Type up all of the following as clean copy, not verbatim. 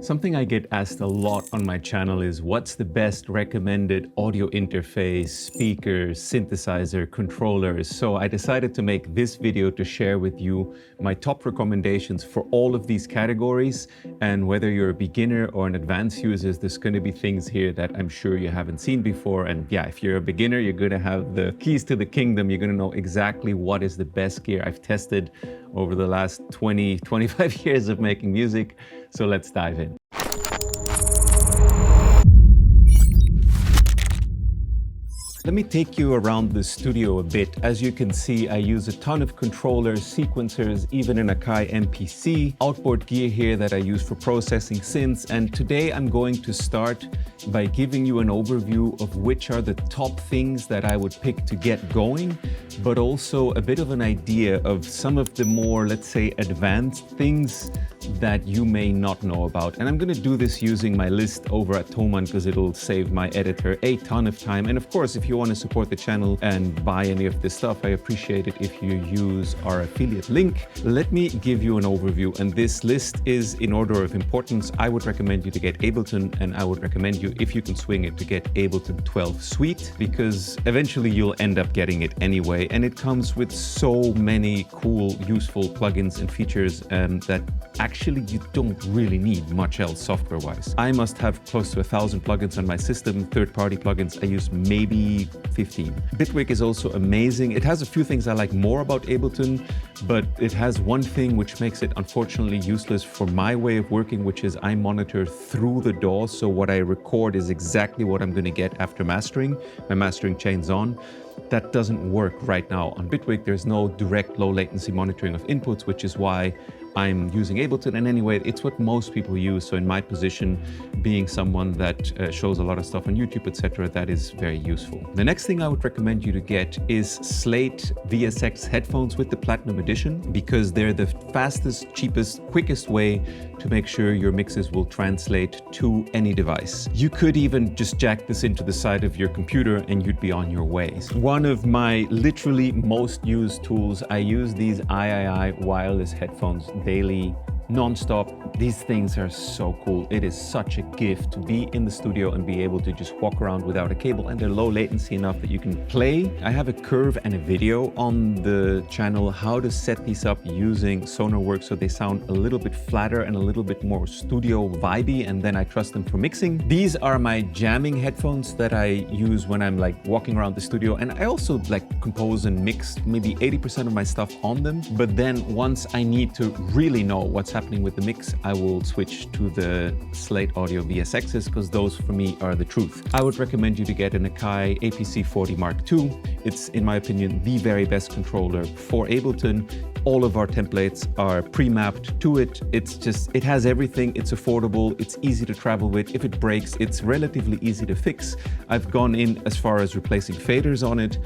Something I get asked a lot on my channel is what's the best recommended audio interface, speakers, synthesizer, controllers. So I decided to make this video to share with you my top recommendations for all of these categories. And whether you're a beginner or an advanced user, there's going to be things here that I'm sure you haven't seen before. And yeah, if you're a beginner, you're going to have the keys to the kingdom. You're going to know exactly what is the best gear I've tested over the last 25 years of making music. So let's dive in. Let me take you around the studio a bit. As you can see, I use a ton of controllers, sequencers, even an Akai MPC, outboard gear here that I use for processing synths. And today I'm going to start by giving you an overview of which are the top things that I would pick to get going, but also a bit of an idea of some of the more, let's say, advanced things that you may not know about. And I'm going to do this using my list over at Thomann because it'll save my editor a ton of time. And of course, if you want to support the channel and buy any of this stuff, I appreciate it if you use our affiliate link. Let me give you an overview. And this list is in order of importance. I would recommend you to get Ableton, and I would recommend you, if you can swing it, to get Ableton 12 Suite, because eventually you'll end up getting it anyway. And it comes with so many cool, useful plugins and features that actually you don't really need much else software-wise. I must have close to 1,000 plugins on my system. Third-party plugins, I use maybe 15. Bitwig is also amazing. It has a few things I like more about Ableton, but it has one thing which makes it unfortunately useless for my way of working, which is I monitor through the DAW. So what I record is exactly what I'm going to get after mastering. My mastering chain's on. That doesn't work right now on Bitwig. There's no direct low latency monitoring of inputs, which is why I'm using Ableton. And anyway, it's what most people use. So in my position, being someone that shows a lot of stuff on YouTube, etc., that is very useful. The next thing I would recommend you to get is Slate VSX headphones with the Platinum Edition, because they're the fastest, cheapest, quickest way to make sure your mixes will translate to any device. You could even just jack this into the side of your computer and you'd be on your way. One of my literally most used tools, I use these III wireless headphones daily, non-stop. These things are so cool. It is such a gift to be in the studio and be able to just walk around without a cable, and they're low latency enough that you can play. I have a curve and a video on the channel how to set these up using SonarWorks so they sound a little bit flatter and a little bit more studio vibey, and then I trust them for mixing. These are my jamming headphones that I use when I'm like walking around the studio, and I also like compose and mix maybe 80% of my stuff on them. But then once I need to really know what's happening with the mix, I will switch to the Slate Audio VSXs, because those for me are the truth. I would recommend you to get an Akai APC40 Mark II. It's, in my opinion, the very best controller for Ableton. All of our templates are pre-mapped to it. It has everything. It's affordable. It's easy to travel with. If it breaks, it's relatively easy to fix. I've gone in as far as replacing faders on it.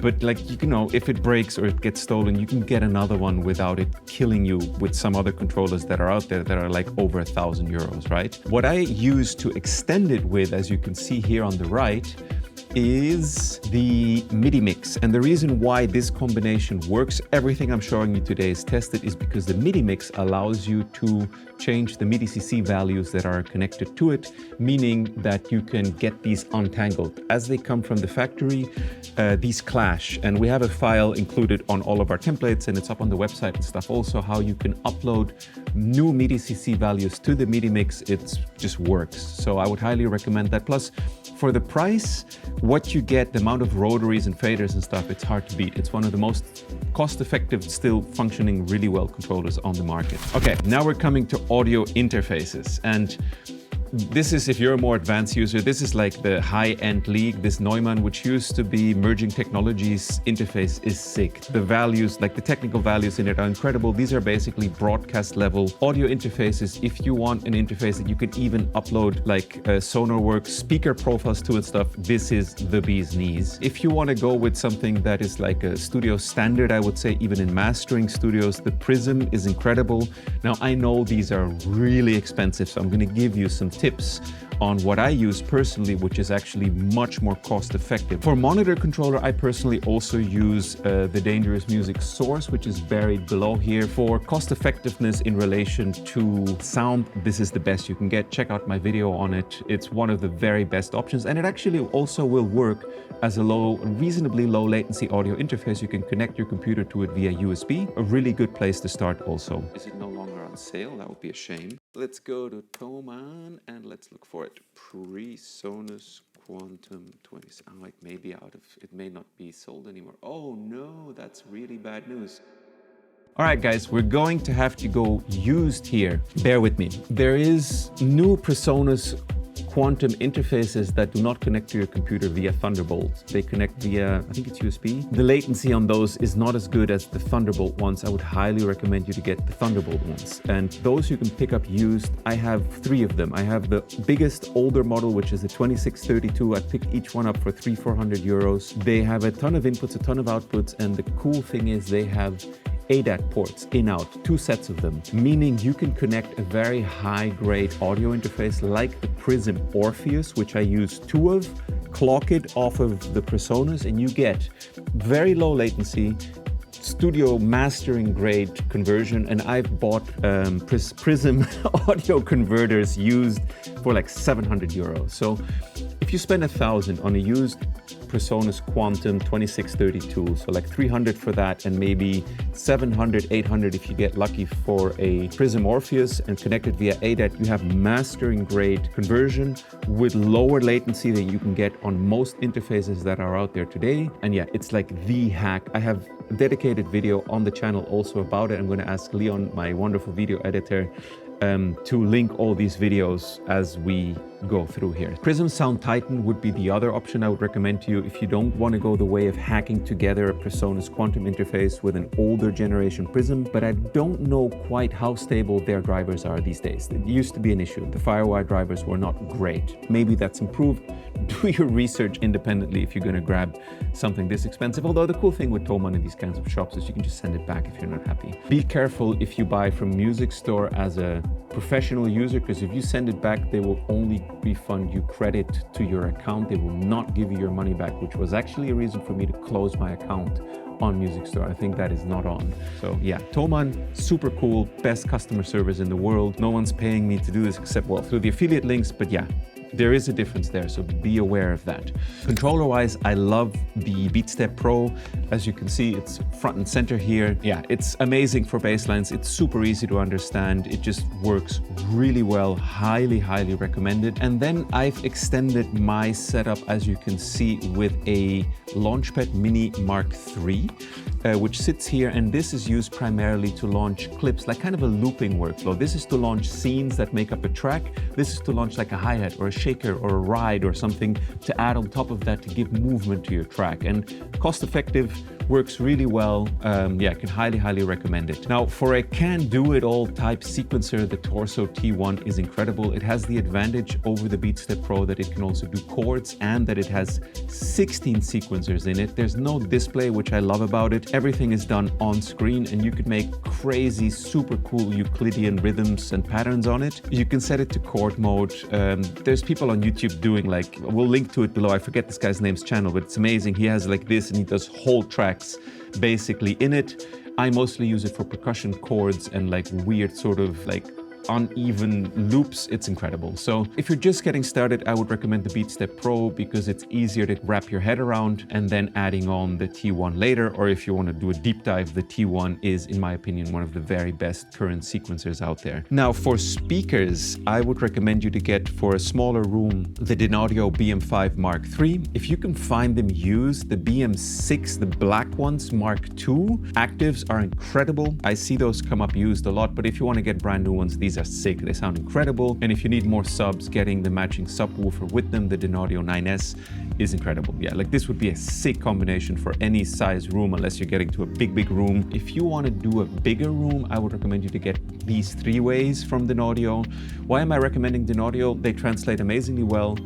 But like, you know, if it breaks or it gets stolen, you can get another one without it killing you with some other controllers that are out there that are like over €1,000, right? What I use to extend it with, as you can see here on the right, is the MIDI mix. And the reason why this combination works, everything I'm showing you today is tested, is because the MIDI mix allows you to change the MIDI CC values that are connected to it, meaning that you can get these untangled. As they come from the factory, these clash. And we have a file included on all of our templates, and it's up on the website and stuff also, how you can upload new MIDI CC values to the MIDI mix. It just works. So I would highly recommend that. Plus, for the price, what you get, the amount of rotaries and faders and stuff, it's hard to beat. It's one of the most cost-effective, still functioning really well controllers on the market. Okay, now we're coming to audio interfaces. And this is, if you're a more advanced user, this is like the high-end league. This Neumann, which used to be Merging Technologies interface, is sick. The values, like the technical values in it, are incredible. These are basically broadcast level audio interfaces. If you want an interface that you can even upload like SonarWorks speaker profiles to and stuff, this is the bee's knees. If you want to go with something that is like a studio standard, I would say even in mastering studios, the Prism is incredible. Now, I know these are really expensive, so I'm going to give you some tips tips on what I use personally, which is actually much more cost effective. For monitor controller, I personally also use the Dangerous Music Source, which is buried below here. For cost effectiveness in relation to sound, this is the best you can get. Check out my video on it. It's one of the very best options, and it actually also will work as a reasonably low latency audio interface. You can connect your computer to it via USB. A really good place to start also. Is it no longer on sale? That would be a shame. Let's go to Thomann and let's look for it. PreSonus Quantum 20. Oh, it may be out of, it may not be sold anymore. Oh no, that's really bad news. All right, guys, we're going to have to go used here. Bear with me. There is new PreSonus Quantum interfaces that do not connect to your computer via Thunderbolt. They connect via, I think it's USB. The latency on those is not as good as the Thunderbolt ones. I would highly recommend you to get the Thunderbolt ones. And those you can pick up used. I have 3 of them. I have the biggest older model, which is the 2632. I picked each one up for 300-400 euros. They have a ton of inputs, a ton of outputs. And the cool thing is they have ADAT ports in-out, 2 sets of them, meaning you can connect a very high-grade audio interface like the Prism Orpheus, which I use 2 of, clock it off of the PreSonus, and you get very low latency, studio mastering grade conversion. And I've bought Prism audio converters used for like 700 euros. So if you spend 1,000 on a used PreSonus Quantum 2632, so like 300 for that, and maybe 700, 800 if you get lucky for a Prism Orpheus and connected via ADAT, you have mastering grade conversion with lower latency than you can get on most interfaces that are out there today. And yeah, it's like the hack. I have a dedicated video on the channel also about it. I'm going to ask Leon, my wonderful video editor, to link all these videos as we go through here. Prism Sound Titan would be the other option I would recommend to you if you don't want to go the way of hacking together a PreSonus Quantum interface with an older generation Prism, but I don't know quite how stable their drivers are these days. It used to be an issue. The FireWire drivers were not great. Maybe that's improved. Do your research independently if you're going to grab something this expensive. Although the cool thing with Thomann in these kinds of shops is you can just send it back if you're not happy. Be careful if you buy from Music Store as a professional user, because if you send it back, they will only refund you credit to your account. They will not give you your money back, which was actually a reason for me to close my account on Music Store. I think that is not on. So yeah, Thomann, super cool, best customer service in the world. No one's paying me to do this except, well, through the affiliate links, but yeah, there is a difference there, so be aware of that. Controller-wise, I love the BeatStep Pro. As you can see, it's front and center here. Yeah, it's amazing for bass lines. It's super easy to understand. It just works really well. Highly, highly recommended. And then I've extended my setup, as you can see, with a Launchpad Mini Mark III, which sits here, and this is used primarily to launch clips, like kind of a looping workflow. This is to launch scenes that make up a track. This is to launch like a hi-hat or a shaker or a ride or something to add on top of that to give movement to your track. And cost effective, works really well. Yeah, I can highly, highly recommend it. Now, for a can-do-it-all type sequencer, the Torso T1 is incredible. It has the advantage over the BeatStep Pro that it can also do chords and that it has 16 sequencers in it. There's no display, which I love about it. Everything is done on screen, and you could make crazy, super cool Euclidean rhythms and patterns on it. You can set it to chord mode. There's people on YouTube doing, like, we'll link to it below. I forget this guy's name's channel, but it's amazing. He has like this, and he does whole tracks basically in it. I mostly use it for percussion chords and like weird sort of like uneven loops. It's incredible. So if you're just getting started, I would recommend the BeatStep Pro because it's easier to wrap your head around, and then adding on the T1 later. Or if you want to do a deep dive, the T1 is, in my opinion, one of the very best current sequencers out there. Now, for speakers, I would recommend you to get, for a smaller room, the Dynaudio BM5 Mark III. If you can find them used, the BM6, the black ones, Mark II, actives are incredible. I see those come up used a lot, but if you want to get brand new ones, these are sick. They sound incredible. And if you need more subs, getting the matching subwoofer with them, the Dynaudio 9S, is incredible. Yeah, like this would be a sick combination for any size room, unless you're getting to a big room. If you want to do a bigger room, I would recommend you to get these 3-ways from Dynaudio. Why am I recommending Dynaudio? They translate amazingly well.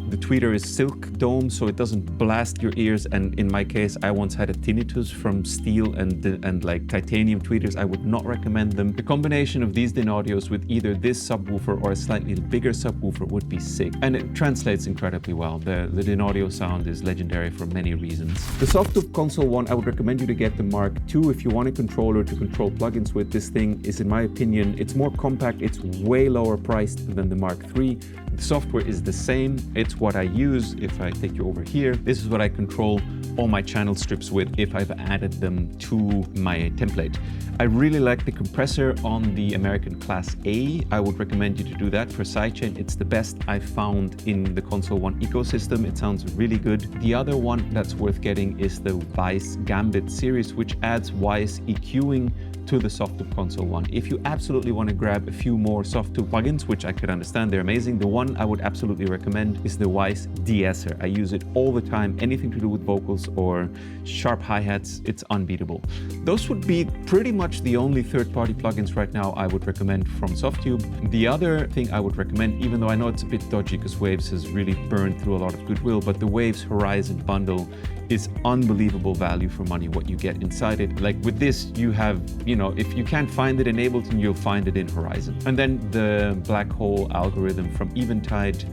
The tweeter is silk dome, so it doesn't blast your ears. And in my case, I once had a tinnitus from steel and like titanium tweeters. I would not recommend them. The combination of these Dynaudios with either this subwoofer or a slightly bigger subwoofer would be sick. And it translates incredibly well. The Dynaudio sound is legendary for many reasons. The Softube Console One, I would recommend you to get the Mark II if you want a controller to control plugins with. This thing is, in my opinion, it's more compact, it's way lower priced than the Mark III. The software is the same. It's what I use. If I take you over here, this is what I control all my channel strips with if I've added them to my template. I really like the compressor on the American Class A. I would recommend you to do that for sidechain. It's the best I've found in the Console One ecosystem. It sounds really good. The other one that's worth getting is the Weiss Gambit series, which adds Weiss EQing to the Softube Console One. If you absolutely want to grab a few more Softube plugins, which I could understand, they're amazing. The one I would absolutely recommend is the Weiss De-esser. I use it all the time. Anything to do with vocals or sharp hi-hats, it's unbeatable. Those would be pretty much the only third-party plugins right now I would recommend from Softube. The other thing I would recommend, even though I know it's a bit dodgy because Waves has really burned through a lot of goodwill, but the Waves Horizon bundle is unbelievable value for money what you get inside it. Like with this, you have, you know, if you can't find it in Ableton, you'll find it in Horizon. And then the black hole algorithm from Eventide,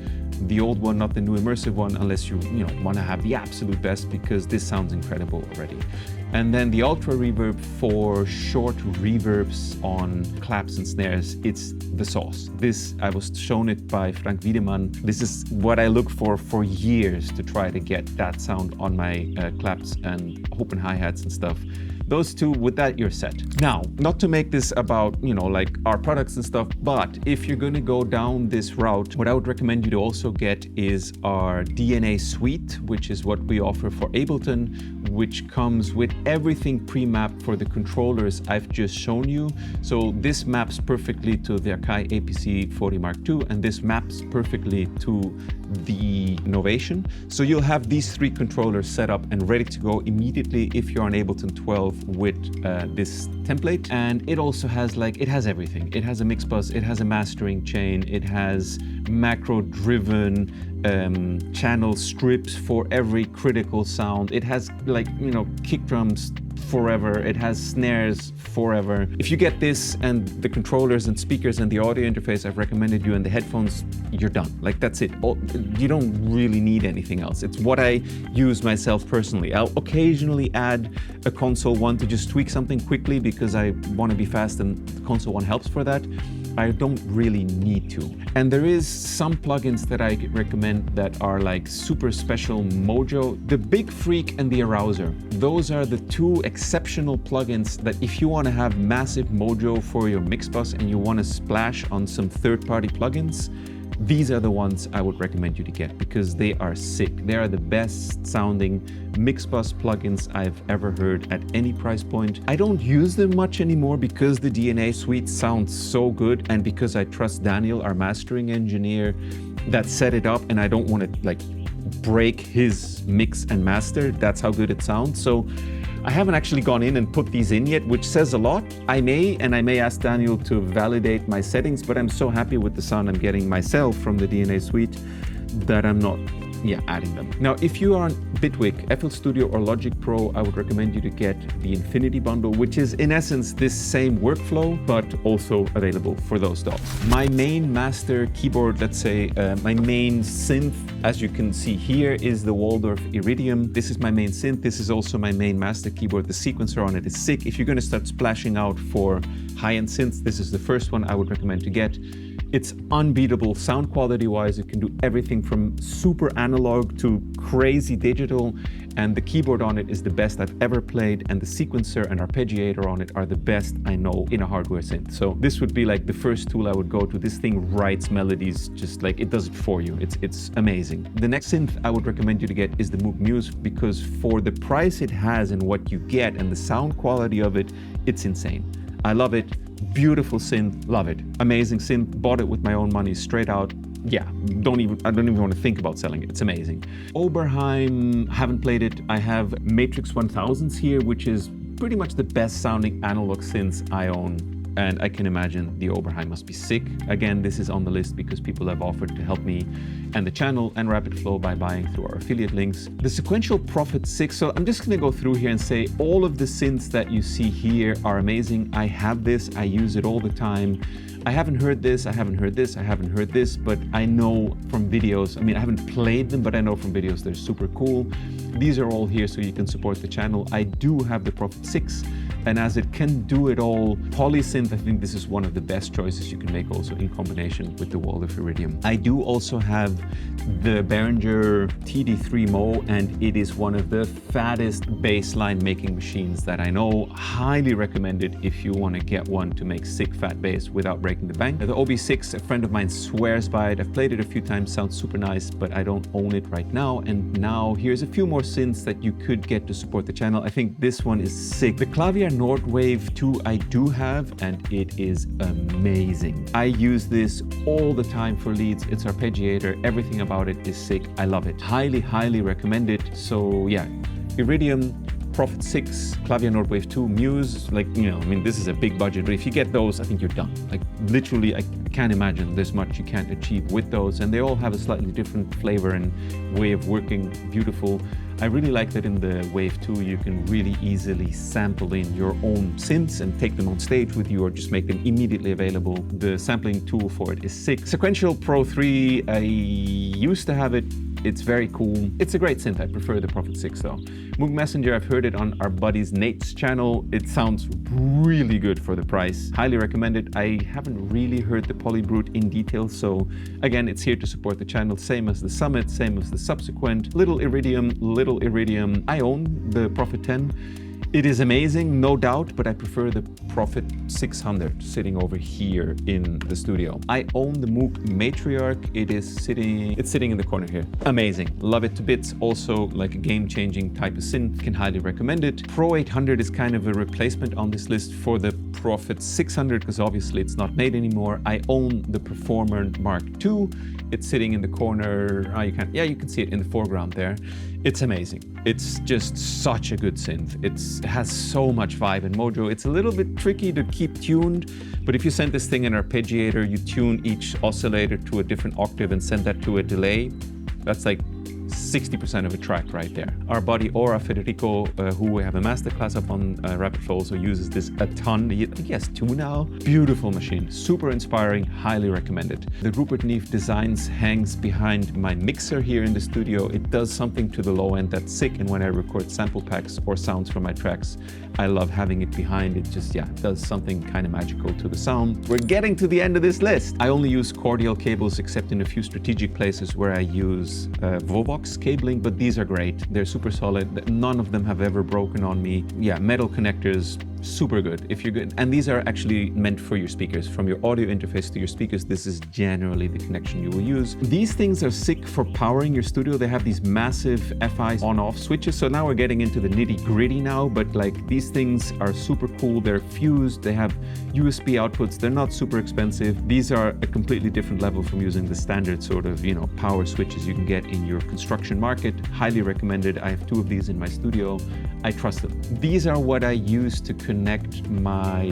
the old one, not the new immersive one, unless you want to have the absolute best, because this sounds incredible already. And then the Ultra Reverb for short reverbs on claps and snares, it's the sauce. This, I was shown it by Frank Wiedemann. This is what I look for years to try to get that sound on my claps and open hi-hats and stuff. Those two, with that, you're set. Now, not to make this about, like our products and stuff, but if you're gonna go down this route, what I would recommend you to also get is our DNA suite, which is what we offer for Ableton, which comes with everything pre-mapped for the controllers I've just shown you. So this maps perfectly to the Akai APC 40 Mark II, and this maps perfectly to the Novation. So you'll have these three controllers set up and ready to go immediately if you're on Ableton 12 with this template. And it also has it has everything. It has a mix bus, it has a mastering chain, it has macro driven channel strips for every critical sound. It has kick drums forever. It has snares forever. If you get this and the controllers and speakers and the audio interface I've recommended you and the headphones, you're done. That's it. You don't really need anything else. It's what I use myself personally. I'll occasionally add a Console One to just tweak something quickly because I want to be fast, and the Console One helps for that. I don't really need to. And there is some plugins that I recommend that are super special mojo. The Big Freak and the Arouser. Those are the two exceptional plugins that if you want to have massive mojo for your mix bus and you want to splash on some third-party plugins, these are the ones I would recommend you to get because they are sick. They are the best sounding mix bus plugins I've ever heard at any price point. I don't use them much anymore because the DNA suite sounds so good and because I trust Daniel, our mastering engineer, that set it up, and I don't want to break his mix and master. That's how good it sounds. So I haven't actually gone in and put these in yet, which says a lot. I may ask Daniel to validate my settings, but I'm so happy with the sound I'm getting myself from the DNA suite that I'm not adding them. Now, if you are on Bitwig, FL Studio or Logic Pro, I would recommend you to get the Infinity Bundle, which is in essence this same workflow, but also available for those dogs. My main master keyboard, let's say, my main synth, as you can see here, is the Waldorf Iridium. This is my main synth. This is also my main master keyboard. The sequencer on it is sick. If you're going to start splashing out for high-end synths, this is the first one I would recommend to get. It's unbeatable sound quality wise. It can do everything from super analog to crazy digital, and the keyboard on it is the best I've ever played, and the sequencer and arpeggiator on it are the best I know in a hardware synth. So this would be the first tool I would go to. This thing writes melodies just it does it for you. It's amazing. The next synth I would recommend you to get is the Moog Muse, because for the price it has and what you get and the sound quality of it, it's insane. I love it. Beautiful synth, love it. Amazing synth, bought it with my own money straight out. Yeah, I don't even want to think about selling it. It's amazing. Oberheim, haven't played it. I have Matrix 1000s here, which is pretty much the best sounding analog synths I own and I can imagine the Oberheim must be sick. Again, this is on the list because people have offered to help me and the channel and Rapid Flow by buying through our affiliate links. The Sequential Prophet 6, so I'm just gonna go through here and say all of the synths that you see here are amazing. I have this, I use it all the time. I haven't heard this, I haven't heard this, I haven't heard this, but I know from videos, I mean, I haven't played them, but I know from videos they're super cool. These are all here so you can support the channel. I do have the Prophet 6, and as it can do it all, polysynth, I think this is one of the best choices you can make also in combination with the Waldorf Iridium. I do also have the Behringer TD3 Mo, and it is one of the fattest bassline making machines that I know. Highly recommended if you want to get one to make sick fat bass without breaking the bank. The OB6, a friend of mine swears by it. I've played it a few times, sounds super nice, but I don't own it right now. And now here's a few more synths that you could get to support the channel. I think this one is sick. The Klavier Nordwave 2 I do have, and it is amazing. I use this all the time for leads. It's arpeggiator. Everything about it is sick. I love it. Highly, highly recommend it. So yeah, Iridium, Prophet 6, Klavier Nordwave 2, Muse, like, you know, I mean, this is a big budget, but if you get those, I think you're done. Like, literally, I can't imagine there's much you can't achieve with those, and they all have a slightly different flavor and way of working. Beautiful. I really like that in the Wave 2, you can really easily sample in your own synths and take them on stage with you, or just make them immediately available. The sampling tool for it is sick. Sequential Pro 3, I used to have it. It's very cool. It's a great synth. I prefer the Prophet 6 though. Moog Messenger, I've heard it on our buddies Nate's channel. It sounds really good for the price. Highly recommend it. I haven't really heard the Polybrute in detail, so again, it's here to support the channel. Same as the Summit, same as the subsequent. Little Iridium. I own the Prophet 10. It is amazing, no doubt, but I prefer the Prophet 600 sitting over here in the studio. I own the Moog Matriarch. It's sitting in the corner here. Amazing, love it to bits. Also like a game-changing type of synth, can highly recommend it. Pro 800 is kind of a replacement on this list for the Prophet 600 because obviously it's not made anymore. I own the Performer Mark II. It's sitting in the corner. You can see it in the foreground there. It's amazing. It's just such a good synth. It has so much vibe and mojo. It's a little bit tricky to keep tuned, but if you send this thing in an arpeggiator, you tune each oscillator to a different octave and send that to a delay. That's like 60% of a track right there. Our buddy Ora Federico, who we have a masterclass up on Rapid Flow, also uses this a ton. I think he has 2 now. Beautiful machine, super inspiring, highly recommended. The Rupert Neve Designs hangs behind my mixer here in the studio. It does something to the low end that's sick, and when I record sample packs or sounds from my tracks, I love having it behind. It just, does something kind of magical to the sound. We're getting to the end of this list. I only use cordial cables except in a few strategic places where I use Vovox cabling, but these are great. They're super solid. None of them have ever broken on me. Yeah, metal connectors, super good. If you're good, and these are actually meant for your speakers. From your audio interface to your speakers, this is generally the connection you will use. These things are sick for powering your studio. They have these massive FI on-off switches. So now we're getting into the nitty-gritty now, but like these things are super cool. They're fused. They have USB outputs. They're not super expensive. These are a completely different level from using the standard sort of, power switches you can get in your construction market. Highly recommended. I have 2 of these in my studio. I trust them. These are what I use to connect my,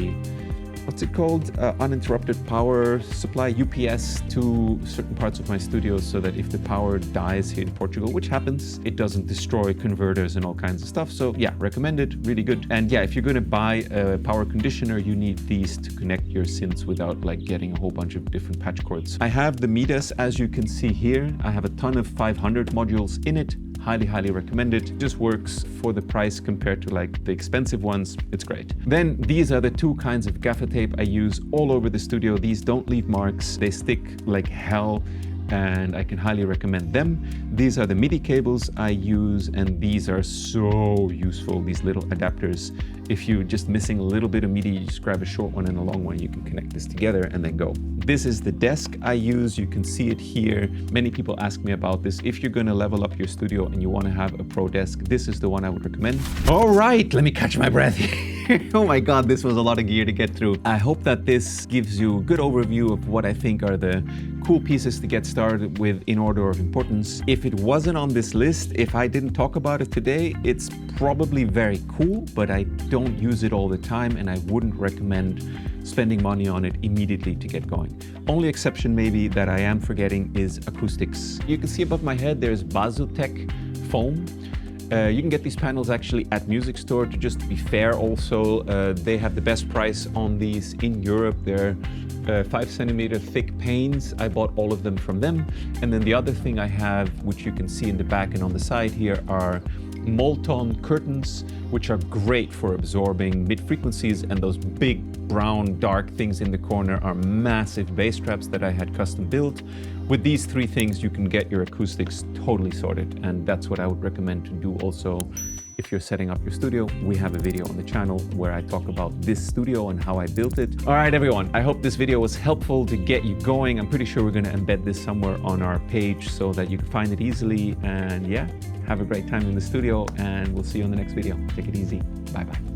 what's it called? Uninterrupted power supply, UPS, to certain parts of my studio so that if the power dies here in Portugal, which happens, it doesn't destroy converters and all kinds of stuff. So yeah, recommended, really good. And yeah, if you're gonna buy a power conditioner, you need these to connect your synths without like getting a whole bunch of different patch cords. I have the Midas, as you can see here. I have a ton of 500 modules in it. Highly recommend it. Just works for the price compared to like the expensive ones. It's great. Then these are the 2 kinds of gaffer tape I use all over the studio. These don't leave marks. They stick like hell, and I can highly recommend them. These are the MIDI cables I use, and these are so useful, these little adapters. If you're just missing a little bit of MIDI, you just grab a short one and a long one, you can connect this together and then go. This is the desk I use. You can see it here. Many people ask me about this. If you're gonna level up your studio and you wanna have a pro desk, this is the one I would recommend. All right, let me catch my breath here. Oh my God, this was a lot of gear to get through. I hope that this gives you a good overview of what I think are the cool pieces to get started with in order of importance. If it wasn't on this list, if I didn't talk about it today, it's probably very cool, but I don't use it all the time and I wouldn't recommend spending money on it immediately to get going. Only exception maybe that I am forgetting is acoustics. You can see above my head there's Basotec foam. You can get these panels actually at music store. To just be fair also, they have the best price on these in Europe. They're 5 centimeter thick panes. I bought all of them from them. And then the other thing I have, which you can see in the back and on the side here, are Molton curtains, which are great for absorbing mid-frequencies, and those big brown dark things in the corner are massive bass traps that I had custom built. With these 3 things you can get your acoustics totally sorted, and that's what I would recommend to do also if you're setting up your studio. We have a video on the channel where I talk about this studio and how I built it. All right, everyone, I hope this video was helpful to get you going. I'm pretty sure we're going to embed this somewhere on our page so that you can find it easily. And yeah, have a great time in the studio, and we'll see you on the next video. Take it easy. Bye-bye.